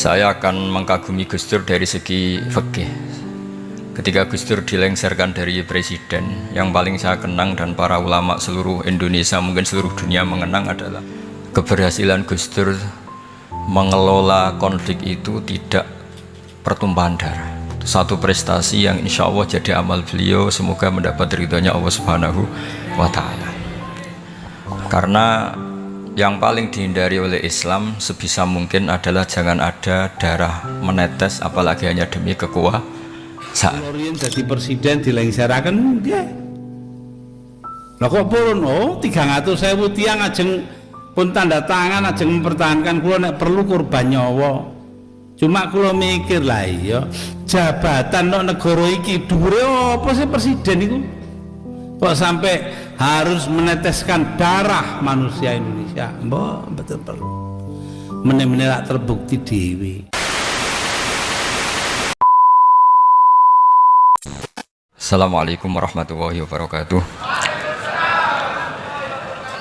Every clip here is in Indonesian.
Saya akan mengkagumi Gus Dur dari segi fikih. Ketika Gus Dur dilengsarkan dari presiden, yang paling saya kenang dan para ulama seluruh Indonesia, mungkin seluruh dunia mengenang adalah keberhasilan Gus Dur mengelola konflik itu tidak pertumpahan darah. Satu prestasi yang insya Allah jadi amal beliau, semoga mendapat ridhonya Allah Subhanahu wa Ta'ala. Karena yang paling dihindari oleh Islam sebisa mungkin adalah jangan ada darah menetes, apalagi hanya demi kekuasaan. Jadi presiden dilengsarakan nggih. Lah kok purun 300.000 tiang ajeng pun tanda tangan ajeng mempertahankan kula nek perlu korban nyawa. Cuma kula mikir lah iya jabatan nek negara iki dhuwure apa sih presiden iku? Kok sampai harus meneteskan darah manusia Indonesia? Mbok betul perlu. Meneh-meneh lak terbukti dewi. Assalamualaikum warahmatullahi wabarakatuh.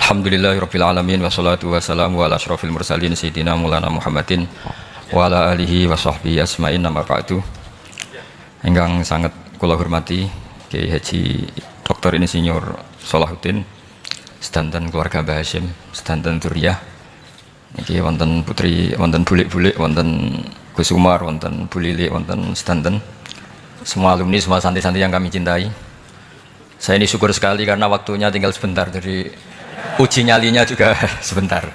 Alhamdulillahirabbil alamin wassalatu wassalamu ala asyrofil mursalin sayyidina Maulana Muhammadin wa ala alihi wa sahbihi asma'in nama ba'du. Ingkang sangat kula hormati Kiai Haji Dr. Insinyur Salahuddin sedanten keluarga Mbah Hasyim, sedanten Duriyah. Niki wonten putri, wonten bulik-bulik, wonten Gus Umar, wonten Bu Lili, wonten sedanten semua alumni, semua santri-santri yang kami cintai. Saya ini syukur sekali karena waktunya tinggal sebentar, jadi uji nyalinya juga sebentar.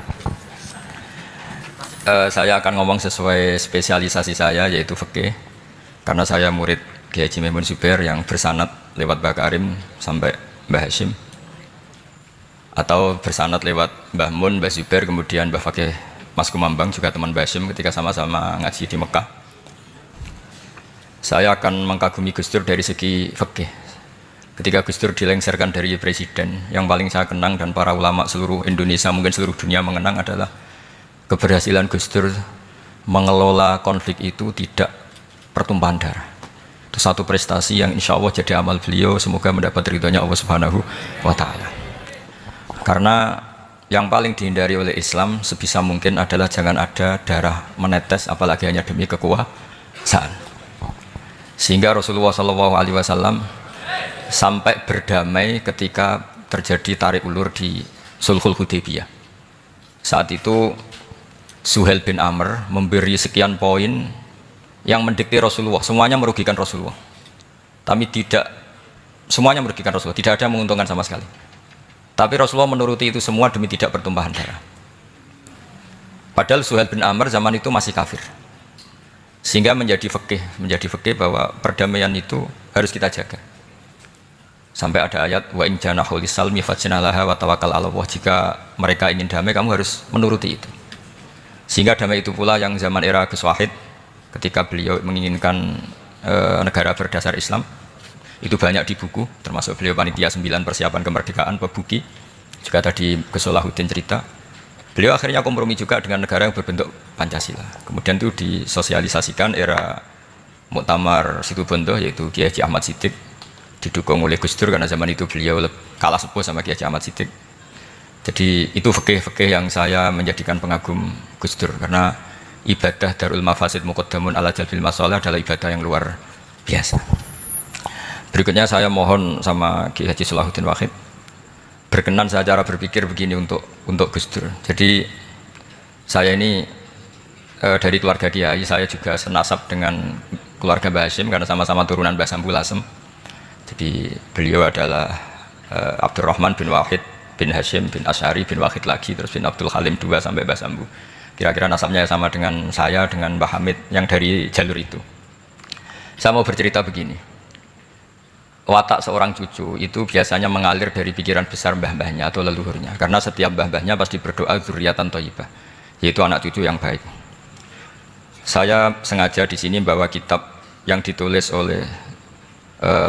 Saya akan ngomong sesuai spesialisasi saya, yaitu fikih. Karena saya murid Kiai Haji Maimun Zubair yang bersanad lewat Mbah Karim sampai Mbah Hasyim, atau bersanad lewat Mbah Mun, Mbah Zubair, kemudian Mbah Fakih Mas Kumambang, juga teman Mbah Hasyim ketika sama-sama ngaji di Mekah. Saya akan mengkagumi Gus Dur dari segi fikih. Ketika Gus Dur dilengsarkan dari presiden, yang paling saya kenang dan para ulama seluruh Indonesia, mungkin seluruh dunia mengenang adalah keberhasilan Gus Dur mengelola konflik itu tidak pertumpahan darah. Itu satu prestasi yang insya Allah jadi amal beliau, semoga mendapat ridhonya Allah Subhanahu wa Ta'ala. Karena yang paling dihindari oleh Islam sebisa mungkin adalah jangan ada darah menetes, apalagi hanya demi kekuasaan. Sehingga Rasulullah SAW sampai berdamai ketika terjadi tarik ulur di Sulhul Hudaybiyah. Saat itu Suhail bin Amr memberi sekian poin yang mendikte Rasulullah, semuanya merugikan Rasulullah. Tapi tidak semuanya merugikan Rasulullah, tidak ada yang menguntungkan sama sekali. Tapi Rasulullah menuruti itu semua demi tidak pertumpahan darah. Padahal Suhail bin Amr zaman itu masih kafir. Sehingga menjadi fikih bahwa perdamaian itu harus kita jaga. Sampai ada ayat wa in janahu lisalmi fajnalaha wa tawakkal 'ala Allah, jika mereka ingin damai kamu harus menuruti itu. Sehingga damai itu pula yang zaman era Gus Wahid, ketika beliau menginginkan negara berdasar Islam, itu banyak di buku, termasuk beliau panitia 9 persiapan kemerdekaan Pebuki, juga tadi Gus Salahuddin cerita. Beliau akhirnya kompromi juga dengan negara yang berbentuk Pancasila. Kemudian itu disosialisasikan era Muktamar Situbondo, yaitu Kiai Haji Ahmad Siddiq, didukung oleh Gus Dur karena zaman itu beliau kalah sepuh sama Kiai Haji Ahmad Siddiq. Jadi itu fikih yang saya menjadikan pengagum Gus Dur, karena ibadah Darul Mafasid Muqaddamun ala Jalbil Masalah adalah ibadah yang luar biasa. Berikutnya saya mohon sama Kiai Haji Salahuddin Wahid berkenan saya cara berpikir begini untuk Gus Dur. Jadi saya ini dari keluarga Kiai, saya juga senasab dengan keluarga Mbah Hasyim karena sama-sama turunan Mbah Sambul Asem. Jadi beliau adalah Abdurrahman bin Wahid bin Hasyim bin Asy'ari bin Wahid lagi, terus bin Abdul Halim 2 sampai Mbah Sambu. Kira-kira nasabnya sama dengan saya, dengan Mbah Hamid yang dari jalur itu. Saya mau bercerita begini. Watak seorang cucu itu biasanya mengalir dari pikiran besar mbah-mbahnya atau leluhurnya, karena setiap mbah-mbahnya pasti berdoa dzurriatan thayyibah, yaitu anak cucu yang baik. Saya sengaja di sini bawa kitab yang ditulis oleh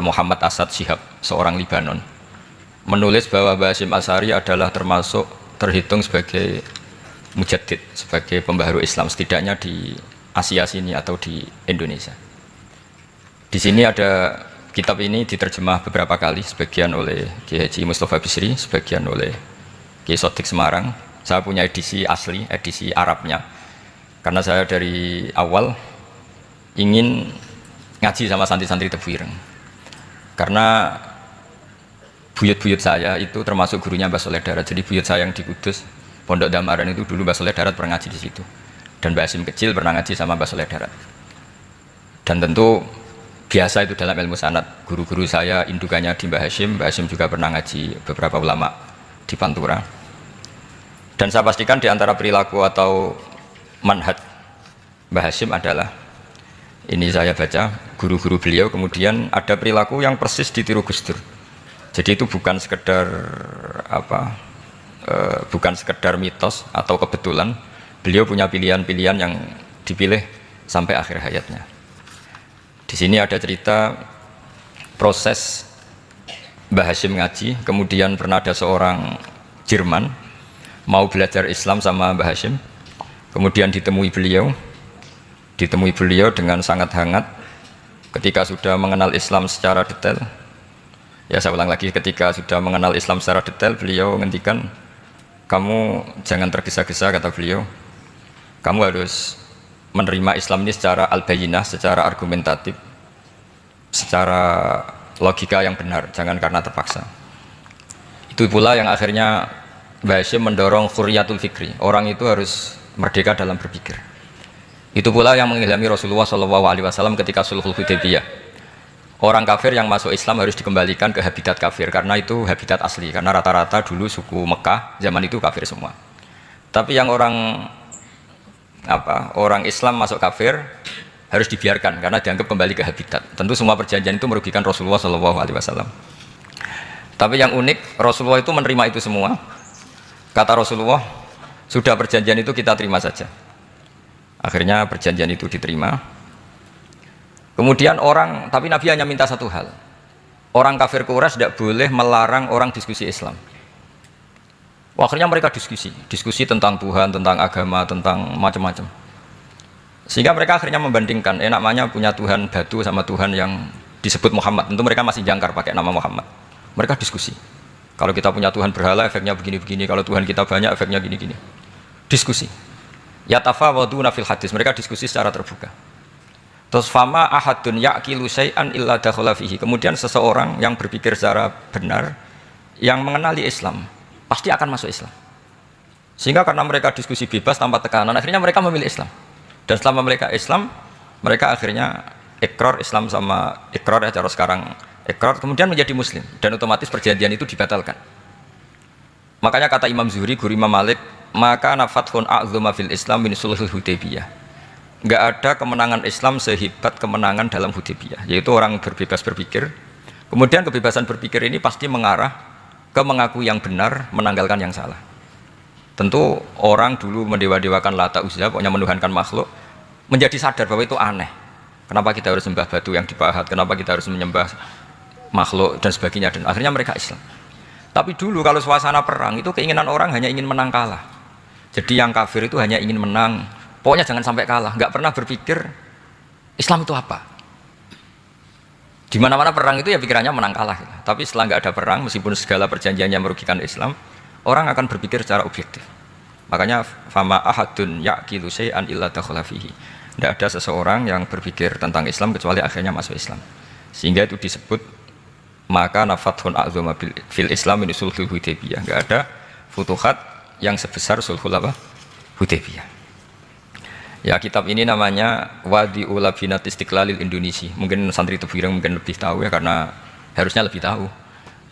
Muhammad Asad Shihab, seorang Libanon, menulis bahwa Mbah Hasyim Asy'ari adalah terhitung sebagai mujaddid, sebagai pembaharu Islam, setidaknya di Asia sini atau di Indonesia. Di sini ada kitab ini diterjemah beberapa kali, sebagian oleh Kiai Haji Mustafa Bisri, sebagian oleh Kiai Sodik Semarang. Saya punya edisi asli, edisi Arabnya. Karena saya dari awal ingin ngaji sama santri-santri Tebu Ireng. Karena buyut-buyut saya itu termasuk gurunya Mbah Soleh Darat. Jadi buyut saya yang di Kudus, Pondok Damaran itu dulu Mbah Soleh Darat pernah ngaji di situ. Dan Mbah Hasyim kecil pernah ngaji sama Mbah Soleh Darat. Dan tentu biasa itu dalam ilmu sanad. Guru-guru saya indukannya di Mbah Hasyim juga pernah ngaji beberapa ulama di Pantura. Dan saya pastikan di antara perilaku atau manhaj Mbah Hasyim adalah, ini saya baca guru-guru beliau, kemudian ada perilaku yang persis ditiru Gus Dur. Jadi itu bukan sekedar bukan sekedar mitos atau kebetulan. Beliau punya pilihan-pilihan yang dipilih sampai akhir hayatnya. Di sini ada cerita proses Mbah Hasyim ngaji, kemudian pernah ada seorang Jerman mau belajar Islam sama Mbah Hasyim, kemudian ditemui beliau dengan sangat hangat. Ketika sudah mengenal Islam secara detail, ya saya ulang lagi, ketika sudah mengenal Islam secara detail, beliau menghentikan, kamu jangan tergesa-gesa, kata beliau, kamu harus menerima Islam ini secara al-bayyinah, secara argumentatif, secara logika yang benar, jangan karena terpaksa. Itu pula yang akhirnya Mbah Hasyim mendorong khuriyatul fikri, orang itu harus merdeka dalam berpikir. Itu pula yang mengilhami Rasulullah SAW ketika Sulhul Hudaybiyah. Orang kafir yang masuk Islam harus dikembalikan ke habitat kafir, karena itu habitat asli, karena rata-rata dulu suku Mekah zaman itu kafir semua. Tapi yang orang Islam masuk kafir harus dibiarkan karena dianggap kembali ke habitat. Tentu semua perjanjian itu merugikan Rasulullah SAW. Tapi yang unik, Rasulullah itu menerima itu semua. Kata Rasulullah, sudah perjanjian itu kita terima saja. Akhirnya perjanjian itu diterima. Kemudian tapi Nabi hanya minta satu hal. Orang kafir Quraisy tidak boleh melarang orang diskusi Islam. Akhirnya mereka diskusi tentang Tuhan, tentang agama, tentang macam-macam. Sehingga mereka akhirnya membandingkan, namanya punya Tuhan batu sama Tuhan yang disebut Muhammad. Tentu mereka masih jangkar pakai nama Muhammad. Mereka diskusi. Kalau kita punya Tuhan berhala, efeknya begini-begini. Kalau Tuhan kita banyak, efeknya gini-gini. Diskusi. Yatafawaduna fil hadis. Mereka diskusi secara terbuka. Terus fama ahadun yaqilu syai'an illa dakhala fihi. Kemudian seseorang yang berpikir secara benar, yang mengenali Islam, pasti akan masuk Islam. Sehingga karena mereka diskusi bebas tanpa tekanan, akhirnya mereka memilih Islam. Dan selama mereka Islam, mereka akhirnya ikrar Islam sama ikrar ya cara sekarang ikrar, kemudian menjadi Muslim, dan otomatis perjanjian itu dibatalkan. Makanya kata Imam Zuhri, guru Imam Malik, maka nafathun a'zuma fil Islam min sulhul Hudaybiyah. Enggak ada kemenangan Islam sehebat kemenangan dalam Hudaybiyah, yaitu orang berbebas berpikir. Kemudian kebebasan berpikir ini pasti mengarah ke mengakui yang benar, menanggalkan yang salah. Tentu orang dulu mendewa-dewakan Lata Uzza, pokoknya menuhankan makhluk, menjadi sadar bahwa itu aneh. Kenapa kita harus sembah batu yang dipahat, kenapa kita harus menyembah makhluk dan sebagainya, dan akhirnya mereka Islam. Tapi dulu kalau suasana perang itu keinginan orang hanya ingin menang kalah. Jadi yang kafir itu hanya ingin menang, pokoknya jangan sampai kalah, nggak pernah berpikir Islam itu apa. Di mana-mana perang itu ya pikirannya menang kalah. Tapi setelah nggak ada perang, meskipun segala perjanjiannya merugikan Islam, orang akan berpikir secara objektif. Makanya fama ahadun yaqilu syai'an illa dakhala fihi. Tidak ada seseorang yang berpikir tentang Islam kecuali akhirnya masuk Islam. Sehingga itu disebut maka nafathun a'zama fil Islam min sulhul Hudaybiyah. Enggak ada futuhat yang sebesar sulhul Hudaybiyah. Ya, kitab ini namanya Wadi'ul Labinat Istiqlalil Indonesia. Mungkin santri Tebu Ireng mungkin lebih tahu ya, karena harusnya lebih tahu.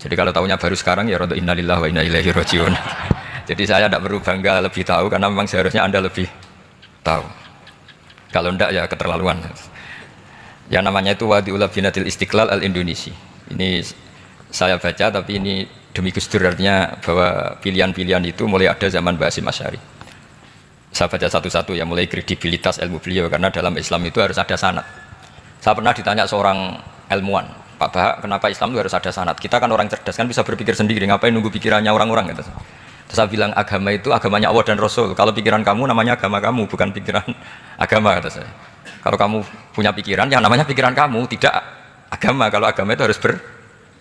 Jadi kalau tahunya baru sekarang ya rada innalillahi wa inna ilaihi rajiun. Jadi saya tidak perlu bangga lebih tahu, karena memang seharusnya Anda lebih tahu. Kalau tidak ya keterlaluan. Yang namanya itu Wadi'ul Labinatil Istiqlal al-Indonesia. Ini saya baca, tapi ini demi Gus Dur, artinya bahwa pilihan-pilihan itu mulai ada zaman Mbah Hasyim Asy'ari. Saya baca satu-satu ya, mulai kredibilitas ilmu beliau, karena dalam Islam itu harus ada sanad. Saya pernah ditanya seorang ilmuwan, Pak Bahak, kenapa Islam itu harus ada sanad? Kita kan orang cerdas, kan bisa berpikir sendiri, ngapain nunggu pikirannya orang-orang gitu. Terus saya bilang, agama itu agamanya Allah dan Rasul. Kalau pikiran kamu namanya agama kamu, bukan pikiran agama, kata saya. Kalau kamu punya pikiran, yang namanya pikiran kamu, tidak agama. Kalau agama itu harus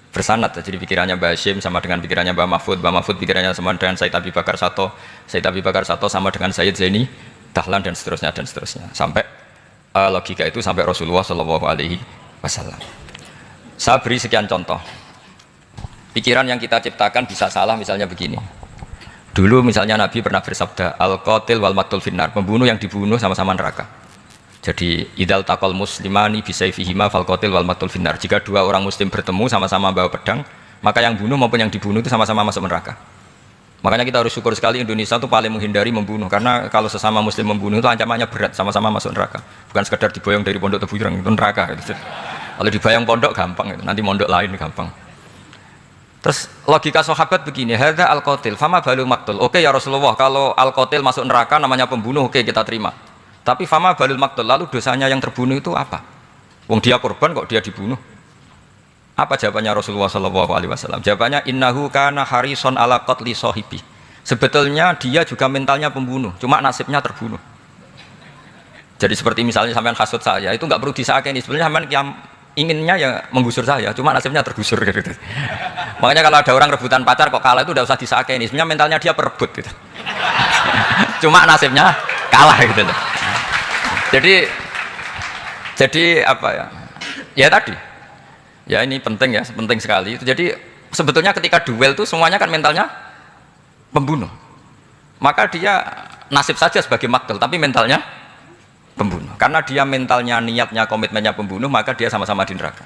bersanad. Jadi pikirannya Mbah Hasyim sama dengan pikirannya Mbah Mahfud pikirannya sama dengan Said Abi Bakar Sato, Said Abi Bakar Sato sama dengan Sayyid Zaini dahlan dan seterusnya sampai logika itu sampai Rasulullah Shallallahu Alaihi Wasallam. Saya beri sekian contoh. Pikiran yang kita ciptakan bisa salah, misalnya begini. Dulu misalnya Nabi pernah bersabda, al-qatil wal maqtul finnar, pembunuh yang dibunuh sama-sama neraka. Jadi idal taqal muslimani bisayfihima fal qatil wal maqtul finnar. Jika dua orang muslim bertemu sama-sama bawa pedang, maka yang bunuh maupun yang dibunuh itu sama-sama masuk neraka. Makanya kita harus syukur sekali Indonesia itu paling menghindari membunuh, karena kalau sesama muslim membunuh itu ancamannya berat, sama-sama masuk neraka. Bukan sekedar diboyong dari pondok Tebu Ireng, itu neraka gitu. Kalau dibayang pondok gampang, nanti pondok lain gampang. Terus logika sahabat begini, hadza al-qatil fama balul maqtul. Oke ya Rasulullah, kalau al-qatil masuk neraka namanya pembunuh, oke kita terima. Tapi fama balul maqtul, lalu dosanya yang terbunuh itu apa? Wong dia korban kok dia dibunuh? Apa jawabannya Rasulullah Shallallahu Alaihi Wasallam? Jawabannya innahu kana harison ala qatli sahibi. Sebetulnya dia juga mentalnya pembunuh, cuma nasibnya terbunuh. Jadi seperti misalnya sampean hasut saya, itu nggak perlu disakeni. Sebenarnya sampean yang inginnya ya menggusur saya, cuma nasibnya tergusur gitu. Makanya kalau ada orang rebutan pacar kok kalah itu udah usah disakeni. Sebenarnya mentalnya dia perebut gitu. Cuma nasibnya kalah gitu loh. Jadi apa ya? Ya tadi. Ya ini penting ya, penting sekali. Jadi sebetulnya ketika duel itu semuanya kan mentalnya pembunuh. Maka dia nasib saja sebagai maktul, tapi mentalnya pembunuh. Karena dia mentalnya, niatnya, komitmennya pembunuh, maka dia sama-sama di neraka.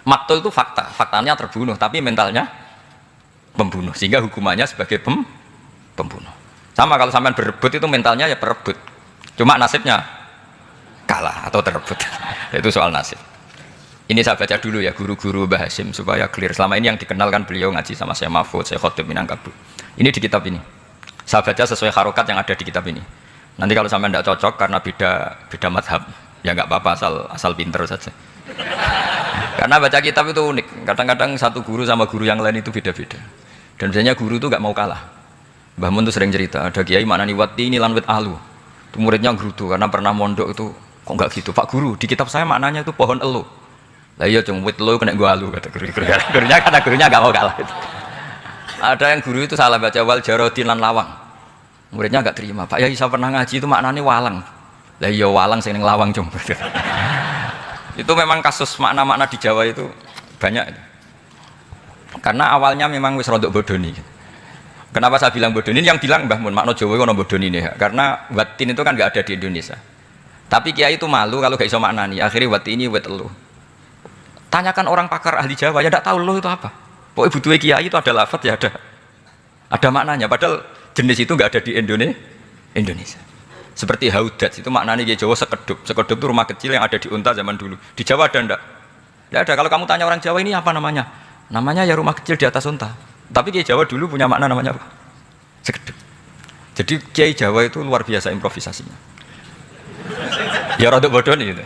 Maktul itu fakta, faktanya terbunuh, tapi mentalnya pembunuh. Sehingga hukumannya sebagai pembunuh. Sama kalau sampean berebut itu mentalnya ya perebut. Cuma nasibnya kalah atau terebut. Itu soal nasib. Ini saya baca dulu ya guru-guru Mbah Hasyim supaya clear. Selama ini yang dikenalkan beliau ngaji sama saya Mahfud, saya Khotib Minangkabau. Ini di kitab ini. Saya baca sesuai harokat yang ada di kitab ini. Nanti kalau sampai tidak cocok karena beda madhab, ya nggak apa-apa asal pinter saja. Karena baca kitab itu unik. Kadang-kadang satu guru sama guru yang lain itu beda-beda. Dan biasanya guru itu nggak mau kalah. Mbah Mun tuh sering cerita, ada kiai maknani wati ini lan wit alu. Itu muridnya gerutu karena pernah mondok itu kok nggak gitu. Pak guru, di kitab saya maknanya itu pohon elu. Lah iya cung wit lo kena gua alu kata gurunya karena gurunya gak mau kalah itu. Ada yang guru itu salah baca wal jarodin lan lawang. Muridnya gak terima. Pak ya saya pernah ngaji itu maknanya walang. Lah iya walang sing ning lawang cung. Itu memang kasus makna-makna di Jawa itu banyak itu. Karena awalnya memang wis rodok bodoni. Kenapa saya bilang bodoni? Yang bilang Mbah Mun makna Jawa ono bodoni nih. Karena watin itu kan gak ada di Indonesia. Tapi kiai itu malu kalau gak iso maknani. Akhirnya watini wet elu. Tanyakan orang pakar ahli Jawa, ya tidak tahu lo itu apa. Pokoknya butuh kiai itu ada lafaz ya ada maknanya. Padahal jenis itu nggak ada di Indonesia. Seperti haudat itu maknanya di Jawa sekedup. Sekedup itu rumah kecil yang ada di unta zaman dulu. Di Jawa ada enggak? Tidak ada. Kalau kamu tanya orang Jawa ini apa namanya? Namanya ya rumah kecil di atas unta. Tapi kiai Jawa dulu punya makna namanya apa? Sekedup. Jadi kiai Jawa itu luar biasa improvisasinya. Ya rodok bodoh nih gitu.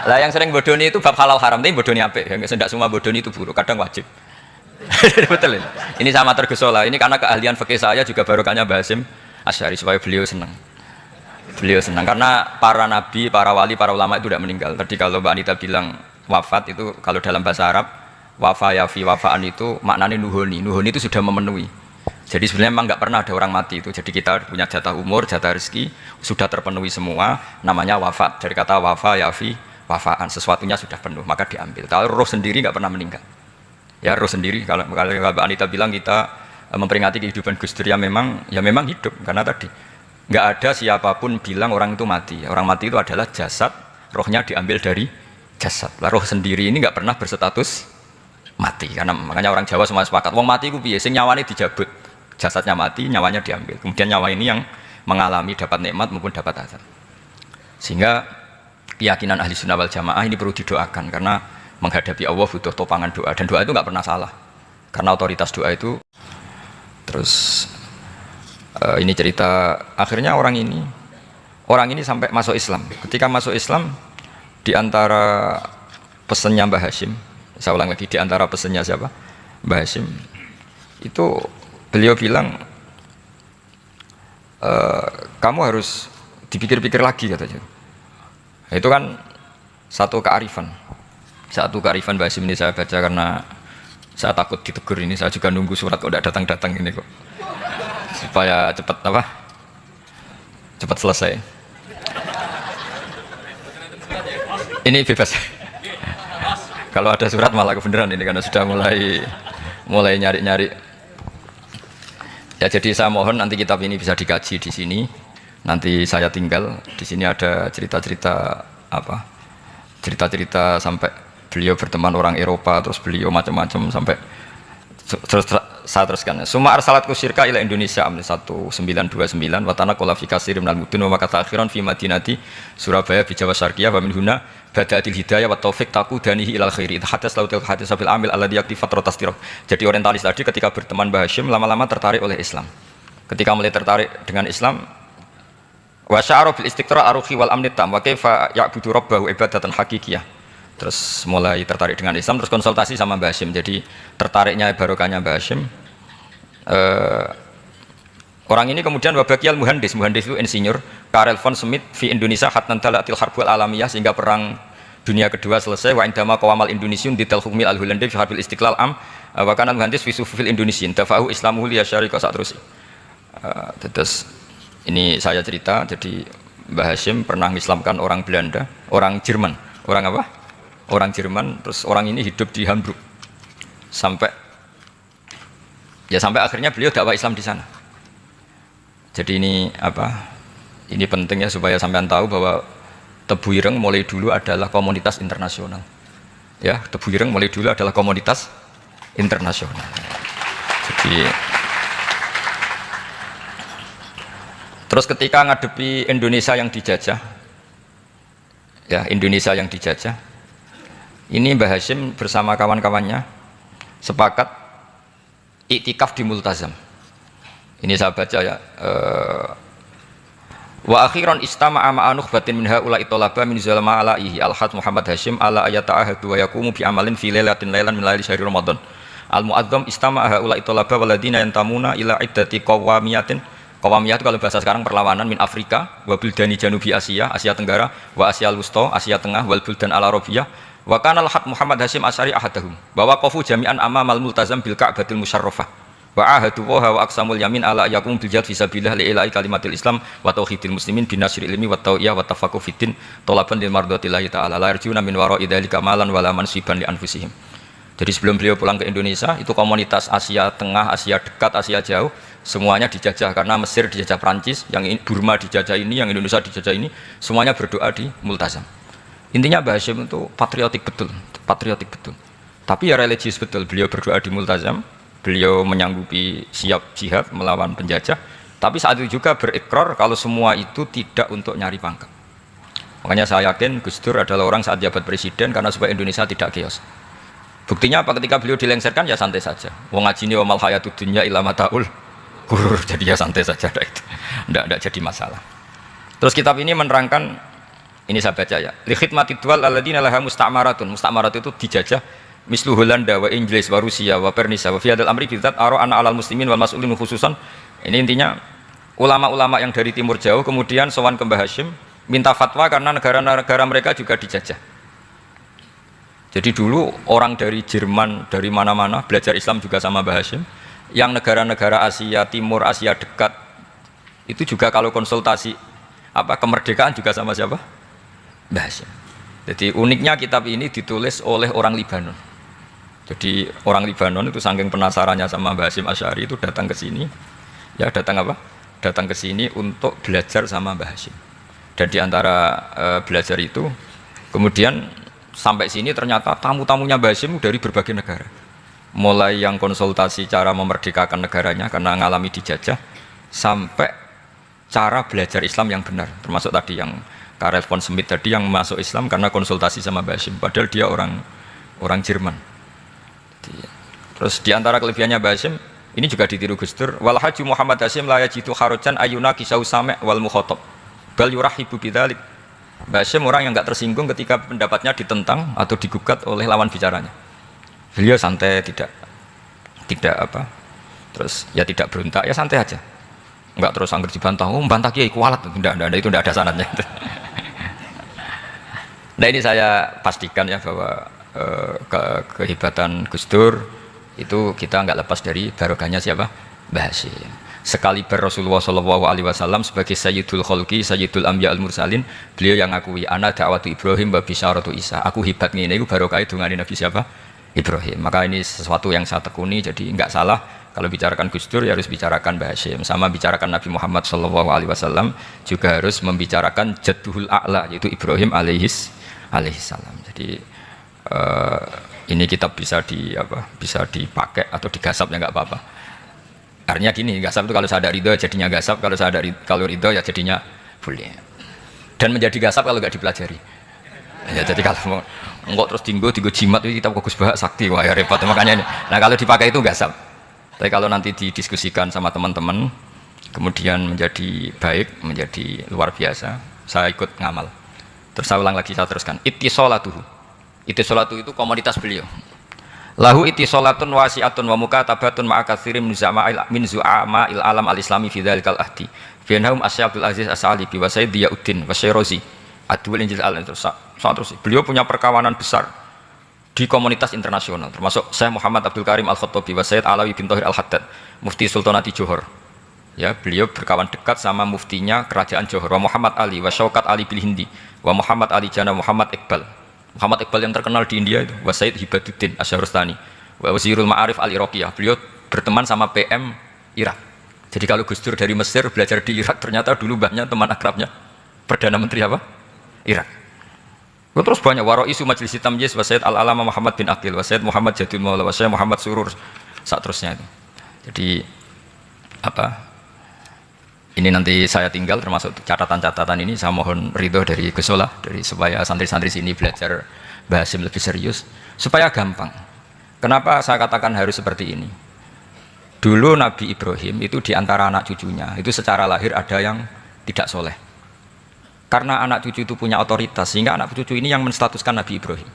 Lah yang sering bodoni itu bab halal haram, tapi bodoni apik. Yang tidak semua bodoni itu buruk, kadang wajib. Betul ya? Ini sama tergesola. Ini karena keahlian fikih saya juga barokahnya Mbah Hasyim Asy'ari supaya beliau senang. Beliau senang karena para nabi, para wali, para ulama itu tidak meninggal. Tadi kalau Mbak Anita bilang wafat itu kalau dalam bahasa Arab wafa yafi wafaan itu maknanya nuhoni. Nuhoni itu sudah memenuhi. Jadi sebenarnya memang nggak pernah ada orang mati itu. Jadi kita punya jatah umur, jatah rezeki sudah terpenuhi semua. Namanya wafat. Dari kata wafa yafi wafaan, sesuatunya sudah penuh maka diambil. Kalau roh sendiri nggak pernah meninggal ya, roh sendiri kalau Mbak Anita bilang kita memperingati kehidupan Gus Dur ya memang hidup, karena tadi nggak ada siapapun bilang orang itu mati. Orang mati itu adalah jasad, rohnya diambil dari jasad. Lah roh sendiri ini nggak pernah berstatus mati, karena makanya orang Jawa semua sepakat wong mati ku piye, sing nyawane dijabut, jasadnya mati, nyawanya diambil, kemudian nyawa ini yang mengalami dapat nikmat maupun dapat azab. Sehingga keyakinan ahli sunnah wal jamaah ini perlu didoakan, karena menghadapi Allah butuh topangan doa, dan doa itu nggak pernah salah karena otoritas doa itu. Terus ini cerita akhirnya orang ini sampai masuk Islam. Ketika masuk Islam, di antara pesannya Mbah Hasyim, saya ulang lagi, di antara pesannya siapa? Mbah Hasyim itu beliau bilang kamu harus dipikir-pikir lagi katanya. Itu kan satu kearifan Mbah Hasyim ini saya baca karena saya takut ditegur ini. Saya juga nunggu surat kok tidak datang-datang ini kok, supaya cepat apa cepat selesai. Ini bebas. Kalau ada surat malah kebenaran ini karena sudah mulai nyari-nyari. Ya jadi saya mohon nanti kitab ini bisa dikaji di sini. Nanti saya tinggal di sini ada cerita-cerita apa? Cerita-cerita sampai beliau berteman orang Eropa, terus beliau macam-macam sampai terus saya teruskan. Suma arsalatku syirka ila Indonesia amni 1929 watana qala fi katsir minal mudun wa makata akhiran fi madinati Surabaya bi Jawa Syarqiyah wa min huna bada'atil hidayah wa taufik taqudanihi ilal khairi hadas lautil hadis bil amil alladhi yakti fatratas tirab. Jadi orientalis tadi ketika berteman Mbah Hashim lama-lama tertarik oleh Islam. Ketika mulai tertarik dengan Islam wa sya'ara bil istiqra aruhi wal amni tam wa kaifa ya'budu rabbahu ibadatan haqiqiyah. Terus mulai tertarik dengan Islam, terus konsultasi sama Mbah Hashim. Jadi tertariknya barokahnya Mbah Hashim. Orang ini kemudian wabakiyal muhandis itu insinyur Karel von Schmidt fi Indonesia hatnan dalatil harbul alamiyah sehingga perang dunia kedua selesai wa indama qawamal indonesiun dital hukmil al hulandi fi harbil istiqlal am wa kana muhandis fi sufil indonesian tafahu islamuhu li syarika sak terus. Terus ini saya cerita, jadi Mbah Hashim pernah mengislamkan orang Belanda, orang Jerman, orang apa? Orang Jerman, terus orang ini hidup di Hamburg sampai akhirnya beliau dakwah Islam di sana. Jadi ini apa? Ini pentingnya supaya sampean tahu bahwa Tebu Ireng mulai dulu adalah komunitas internasional. Ya, Tebu Ireng mulai dulu adalah komunitas internasional. Jadi terus ketika ngadepi Indonesia yang dijajah, ya Indonesia yang dijajah, ini Mbah Hashim bersama kawan-kawannya sepakat iktikaf di Multazam. Ini saya baca ya. Wa akhiran istama'a ma'a nukhbatin min haula'i talaba min zalama alaihi al-had Muhammad Hashim ala ayata'ahadu wa yaqumu bi amalin fi lailatin lailan min laili syahri Ramadan. Al-mu'azzam istama'a haula'i talaba waladina yantamuna ila iddati qawamiyatin. Qawamiyah itu kalau bahasa sekarang perlawanan min Afrika wa buldani janubi Asia, Asia Tenggara, wa Asia Wusta, Asia Tengah, wal buldan al-Arabiyah. Wa kana al-had Muhammad Hashim Asy'ari ahadahum. Wa waqafu jami'an amamal multazam bil Ka'batil Musyarrafah. Wa ahadu wa aqsamul yamin ala yakum bil jihad fisabilillah li ilahi kalimatil Islam wa tauhidil muslimin bin nasril ilmi wa tawiyah wa tafaqquh fiddin talaban lil mardatillahi ta'ala la yarjuna min wara'i dzalika malan wala mansiban li anfusihim. Jadi sebelum beliau pulang ke Indonesia, itu komunitas Asia Tengah, Asia Dekat, Asia Jauh, semuanya dijajah karena Mesir dijajah Prancis, yang Burma dijajah ini, yang Indonesia dijajah ini, semuanya berdoa di Multazam. Intinya Mbah Hashim itu patriotik betul. Tapi ya religius betul. Beliau berdoa di Multazam, beliau menyanggupi siap jihad melawan penjajah, tapi saat itu juga berikrar kalau semua itu tidak untuk nyari pangkat. Makanya saya yakin Gus Dur adalah orang saat jabat presiden karena supaya Indonesia tidak chaos. Buktinya apa? Ketika beliau dilengsarkan ya santai saja. Wong ngajine wa mal hayatud dunya illa mataul ghurur. Jadi ya santai saja itu. Enggak jadi masalah. Terus kitab ini menerangkan, ini saya baca ya. Li khidmatid duwal alladziina laha musta'maratun. Musta'marat itu dijajah mislu Holanda wa Inggris wa Rusia wa Pernisia wa fi hadzal amri bidzat ara ana 'alal muslimin wal mas'ulin khususan. Ini intinya ulama-ulama yang dari timur jauh kemudian sowan ke Mbah Hashim minta fatwa karena negara-negara mereka juga dijajah. Jadi dulu orang dari Jerman, dari mana-mana belajar Islam juga sama Mbah Hashim. Yang negara-negara Asia Timur, Asia Dekat itu juga kalau konsultasi kemerdekaan juga sama siapa? Mbah Hashim. Jadi uniknya kitab ini ditulis oleh orang Libanon. Jadi orang Libanon itu saking penasarannya sama Mbah Hashim Asy'ari itu datang ke sini. Ya datang ke sini untuk belajar sama Mbah Hashim. Dan di antara belajar itu kemudian sampai sini ternyata tamu-tamunya Mbah Hashim dari berbagai negara. Mulai yang konsultasi cara memerdekakan negaranya karena mengalami dijajah, sampai cara belajar Islam yang benar. Termasuk tadi yang Karel von Schmidt tadi yang masuk Islam karena konsultasi sama Mbah Hashim. Padahal dia orang Jerman. Terus di antara kelebihannya Mbah Hashim, ini juga ditiru Gus Dur. Wal haju Muhammad Hashim la yajidu kharojan ayuna kisau sami' wal mukhatab. Bal yurahibu bidzalik. Mbah Hashim orang yang enggak tersinggung ketika pendapatnya ditentang atau digugat oleh lawan bicaranya. Beliau santai, tidak terus ya tidak berontak, ya santai aja. Enggak terus angger dibantah, bantah kiai kualat, enggak, itu enggak ada sanadnya. Nah ini saya pastikan ya bahwa kehebatan Gus Dur itu kita enggak lepas dari barokahnya siapa? Mbah Hashim. sekaliber Rasulullah Shallallahu Alaihi Wasallam sebagai Sayyidul Khalqi, Sayyidul Anbiya al Mursalin, beliau yang ngakui ana da'watu Ibrahim wa bisyaratu Isa. Aku hebat ngene iku barokah dungane Nabi siapa? Ibrahim. Maka ini sesuatu yang saya tekuni, jadi enggak salah kalau bicarakan Gus Dur ya harus bicarakan Mbah Hasyim. Sama bicarakan Nabi Muhammad Shallallahu Alaihi Wasallam juga harus membicarakan Jadduhul A'la yaitu Ibrahim alaihissalam. Jadi ini kitab bisa dipakai atau digasap ya nggak apa-apa. Artinya gini, gasap itu kalau saya ada ridho jadinya gasap, kalau ridho ya jadinya boleh. Dan menjadi gasap kalau nggak dipelajari. Ya, jadi kalau enggak terus tinggo jimat itu kita Gus Bah sakti, wah ya repot makanya ini. Nah kalau dipakai itu gasap. Tapi kalau nanti didiskusikan sama teman-teman, kemudian menjadi baik, menjadi luar biasa, saya ikut ngamal. Terus saya ulang lagi, saya teruskan. Ittisolatuhu. Ittisolatu itu komoditas beliau. Lahu ittisolatun wasi'atun wa mukatabatun ma'a katsirin min zu'ama'il alam al-islami fi dzalikal ahdi. Bianhum Asy Abdul Aziz As-Salibi wa Sayyid Diyauddin wa Syairozi. Adwil Injil terus. Beliau punya perkawanan besar di komunitas internasional, termasuk Syekh Muhammad Abdul Karim Al-Khattabi wa Sayyid Alawi bin Thahir Al-Haddad, Mufti Sultanati Johor. Ya, beliau berkawan dekat sama muftinya kerajaan Johor, wa Muhammad Ali wa Syaukat Ali bil Hindi, wa Muhammad Ali Jana Muhammad Iqbal. Muhammad Iqbal yang terkenal di India itu, wa Sayyid Hibaduddin Asy-Syahrastani, wa Wazirul Ma'arif Al-Iraqiyah. Beliau berteman sama PM Irak. Jadi kalau Gus Dur dari Mesir belajar di Irak, ternyata dulu mbahnya teman akrabnya Perdana Menteri apa? Irak. Terus banyak waroisu Majlis Tamyiz wa Sayyid Al-Alama Muhammad bin Aqil wa Sayyid Muhammad Jadul Maula wa Sayyid Muhammad Surur saat terusnya itu. Jadi ini nanti saya tinggal termasuk catatan-catatan ini, saya mohon ridho dari Gus Solah dari supaya santri-santri sini belajar Mbah Hasyim lebih serius supaya gampang. Kenapa saya katakan harus seperti ini? Dulu Nabi Ibrahim itu diantara anak cucunya itu secara lahir ada yang tidak soleh. Karena anak cucu itu punya otoritas sehingga anak cucu ini yang menstatuskan Nabi Ibrahim.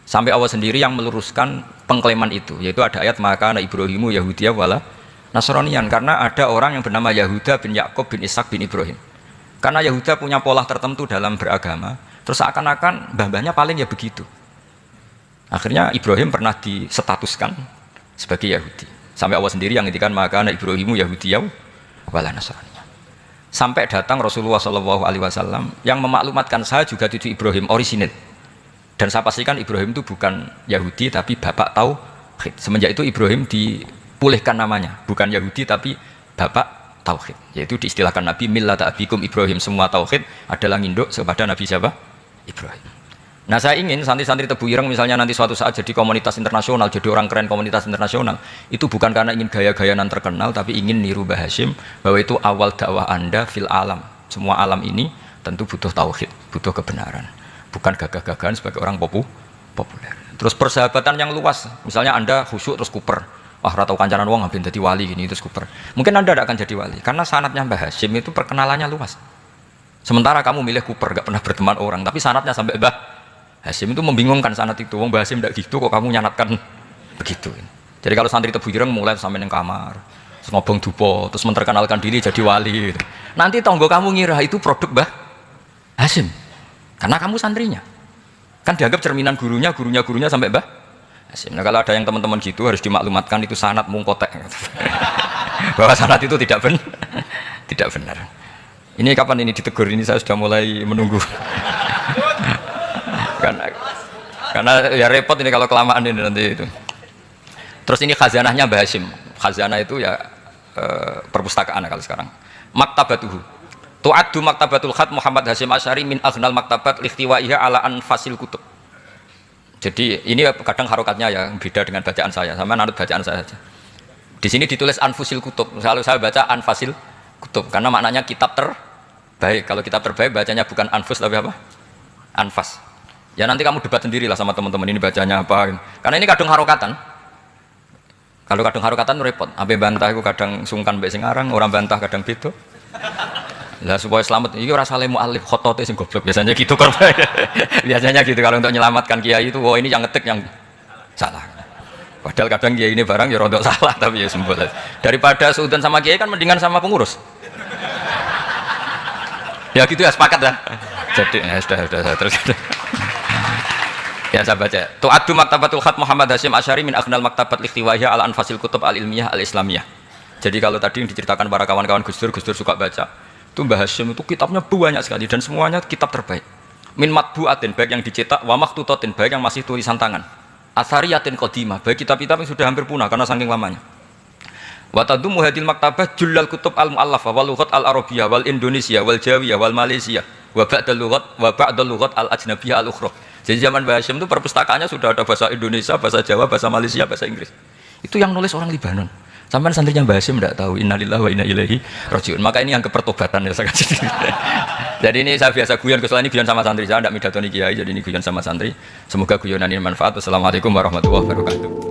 Sampai Allah sendiri yang meluruskan pengklaiman itu, yaitu ada ayat maka anak Ibrahimu Yahudiyah wala Nasranian, karena ada orang yang bernama Yahuda bin Yakub bin Ishak bin Ibrahim. Karena Yahuda punya pola tertentu dalam beragama, terus seakan-akan mbah-mbahnya paling ya begitu. Akhirnya Ibrahim pernah disetatuskan sebagai Yahudi. Sampai Allah sendiri yang ngintikan maka anak Ibrahimu Yahudiyah wala Nasranian. Sampai datang Rasulullah SAW yang memaklumatkan saya juga cucu Ibrahim orisinil. Dan saya pastikan Ibrahim itu bukan Yahudi tapi bapak tauhid. Semenjak itu Ibrahim dipulihkan namanya, bukan Yahudi tapi bapak tauhid. Yaitu diistilahkan Nabi millata abikum Ibrahim, semua tauhid adalah nginduk kepada Nabi siapa? Ibrahim. Nah saya ingin santri-santri Tebu Ireng misalnya nanti suatu saat jadi komunitas internasional, jadi orang keren komunitas internasional, itu bukan karena ingin gaya-gayanan terkenal, tapi ingin niru Mbah Hasyim bahwa itu awal dakwah Anda fil alam. Semua alam ini tentu butuh tauhid, butuh kebenaran, bukan gagah-gagahan sebagai orang populer. Terus persahabatan yang luas, misalnya Anda khusyuk terus kuper, wah ratau kancanan wong ngapain jadi wali gini terus kuper. Mungkin Anda tidak akan jadi wali karena sanatnya Mbah Hasyim itu perkenalannya luas. Sementara kamu milih kuper, gak pernah berteman orang, tapi sanatnya sampai Mbah Hasyim itu membingungkan sanat itu. Wong Mbah Hasyim tidak gitu kok kamu nyanatkan begitu. Jadi kalau santri Tebu Ireng mulai sampai neng kamar, terus ngobong dupo, terus memperkenalkan diri jadi wali. Gitu. Nanti tonggo kamu ngira itu produk Mbah Hasyim, karena kamu santrinya. Kan dianggap cerminan gurunya sampai Mbah Hasyim. Nah kalau ada yang teman-teman gitu harus dimaklumatkan itu sanat mungkotek. Bahwa sanat itu tidak benar. Ini kapan ini ditegur, ini saya sudah mulai menunggu. karena ya repot ini kalau kelamaan ini nanti itu. Terus ini khazanahnya Mbah Hasyim. Khazanah itu ya perpustakaan kalau sekarang. Maktabatuhu. Tu'addu maktabatul khat Muhammad Hasyim Asy'ari min aghnal maktabat likhtiwaiha ala anfasil kutub. Jadi ini kadang harokatnya ya beda dengan bacaan saya, sama nanut bacaan saya saja. Di sini ditulis anfusil kutub. Kalau saya baca anfasil kutub karena maknanya kitab terbaik. Kalau kitab terbaik bacanya bukan anfus tapi apa? Anfas. Ya nanti kamu debat sendirilah sama teman-teman ini bacanya apa. Karena ini kadang harokatan. Kalau kadang harokatan repot. Abe bantah itu kadang sungkan mbek sing aran, orang bantah kadang beda. Lah supaya selamat iki ora saleh mualif khotote sing goblok biasanya gitu korban. Biasanya gitu kalau untuk menyelamatkan kiai itu ini yang ngetik yang salah. Padahal kadang kiai ini barang ya rontok salah tapi ya sembol. Daripada suudzon sama kiai kan mendingan sama pengurus. Ya gitu ya sepakat ya. Jadi ya sudah terus. Ya saya baca. Tu'addu maktabatul khat Muhammad Hasyim Asy'ari min aghnal maktabat likhtiwaiha ala anfasil kutub al-ilmiyah al-islamiyah. Jadi kalau tadi yang diceritakan para kawan-kawan Gus Dur suka baca, itu Mbah Hasyim itu kitabnya banyak sekali dan semuanya kitab terbaik. Min matbu'atin, baik yang dicetak, wa maktutatin, baik yang masih tulisan tangan. Athariyatin qadimah, baik kitab-kitab yang sudah hampir punah karena saking lamanya. Wa tadummu hadil maktabah jullal kutub al-mu'allafah wal lughat al-arabiyyah wal indonesia wal jawiyah wal malaysia wa ba'dal lughat al-ajnabiyyah al-ukhra. Jadi zaman Mbah Hasyim itu perpustakaannya sudah ada bahasa Indonesia, bahasa Jawa, bahasa Malaysia, bahasa Inggris. Itu yang nulis orang Libanon. Sampai santrinya Mbah Hasyim tidak tahu innalillahi wa inna ilaihi rajiun. Maka ini yang kepertobatan ya saya. Jadi ini saya biasa guyon, kecuali ini guyon sama santri, saya tidak midatoni kiai, jadi ini guyon sama santri. Semoga guyonan ini manfaat. Wassalamualaikum warahmatullahi wabarakatuh.